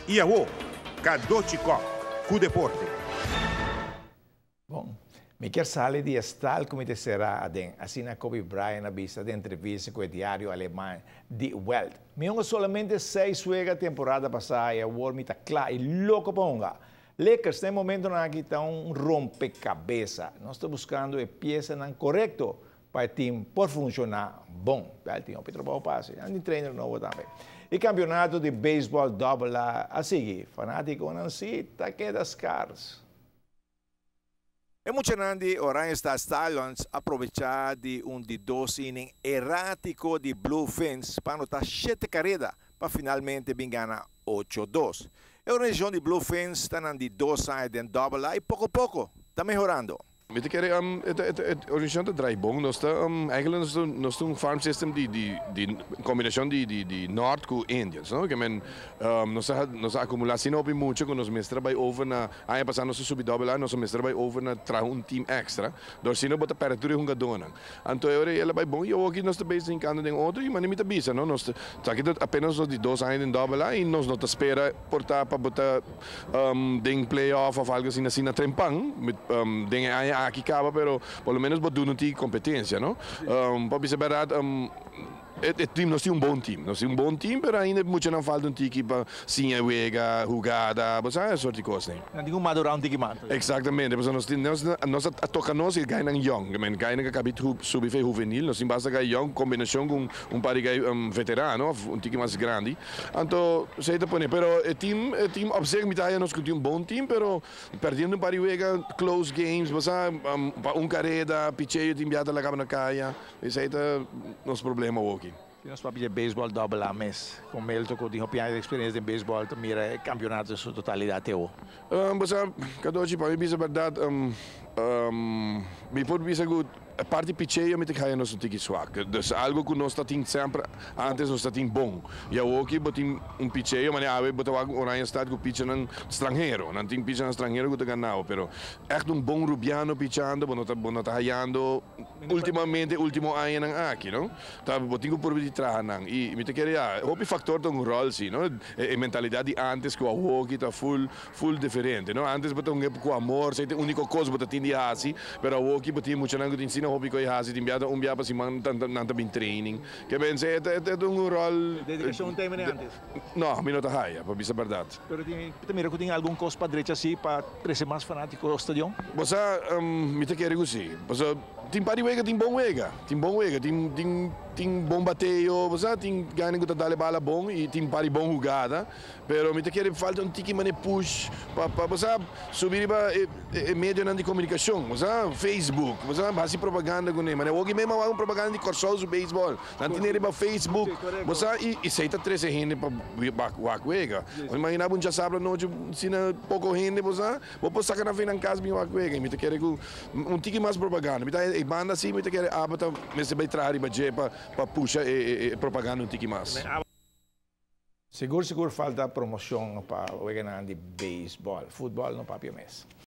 Iaô, Cadochicó, cu deporte. Bom, me quer saber de estar como te será assim na Kobe Bryant na vista de entrevista com o diário alemão Die Welt. Me solamente 6 juega temporada passada e o World me tá claro e louco ponga. Lakers tem momento na que tá rompe-cabeça. Nós estamos buscando a peça não correto para o time por funcionar bom. O time Pedro Paulo passe, um treino novo também. E campeonato de beisebol double a seguir. Fanático não se tá que das caras. Emocionante Orange Stallions aproveitar de de 2 inning errático de Bluefins para anotar 7 carreras para finalmente ganhar 8-2. A região de Bluefins está de 2 anos em double e pouco a pouco está melhorando. Weet je, het originele draaiboom, eigenlijk een farm system die combinação de Norte com Indians, não? Que nossa acumulação não é muito, quando nós mestra vai over na, aí passando nosso subidouble lá, nosso mestra vai over na trazer team extra, door sino bota temperatura hunga dona. Então ela vai bom e eu aqui nós também se encanta de outro e manimita bisa, não? Nós tá aqui apenas de 2 anos em double lá e nós não espera portar para botar den playoff of algo assim na trempang, den aqui acaba, pero por lo menos botar uma competência, não? Para ser verdade, o time nós temos bom time, nós temos bom time, mas ainda muito não falta time para sim a wega, jogada, você sabe, sorte de coisa. Não tem madurar time mais. Exatamente, nós toca nós e ganham young, ganham que acabei subir juvenil, nós temos basta young combinação com par de veterano, time mais grande. Então, sei te põe, pero o time observa que nós temos um bom time, pero perdendo par de wega, close games, você sabe, carrera, picheio, time já lá na caia, esse é nosso problema aqui. Nós vamos fazer beisebol double a mês. Com ele, com a experiência de beisebol, mira campeonato em sua totalidade. Você, cada dia para mim, é verdade, me pode dizer que a parte picheia me tem nos tiki swak. Dus algo que nós tínhamos sempre antes nós tínhamos bom. E eu aqui botei picheio, mas eu botei Orange Stad com piche nang estrangeiro, não tem piche nang estrangeiro que ganhou, pero echt bom rubiano pichando, bono tá hayando ultimamente último ano nang aqui, não? Tá botei por de trazer nang e me te queria, hope factor tong role sim, não? A mentalidade antes que o aqui tá full diferente, não? Antes botei com amor, sei único coisa botei tinha assim, pero o aqui botei muito nang ensina hobby ko ihasi timbiada pa si man nanta bin training que ben se é um rol dedicação tem antes não minuto haya para bisa verdade pero mira que tem algum coisa para direita assim para crescer mais fanático do estádio você me te quer assim você tem pari wega tem bom wega tem bom bateio você tem ganha que dá bala bom e tem pari bom jogada pero me te quer falta tiki mane push para você subir para meio de comunicação você Facebook você base propaganda com ele mas hoje mesmo há propaganda de corsos do beisebol não tem ele para Facebook você e seita 13 gente para wega imagina já sabe não ensina pouco gente você vou sacar na frente em casa bem wega me te quer tiki mais propaganda me tá banda assim me te quer abata me se vai trazer para puxar propaganda tiki mais seguro falta promoção para o de beisebol futebol não papio mês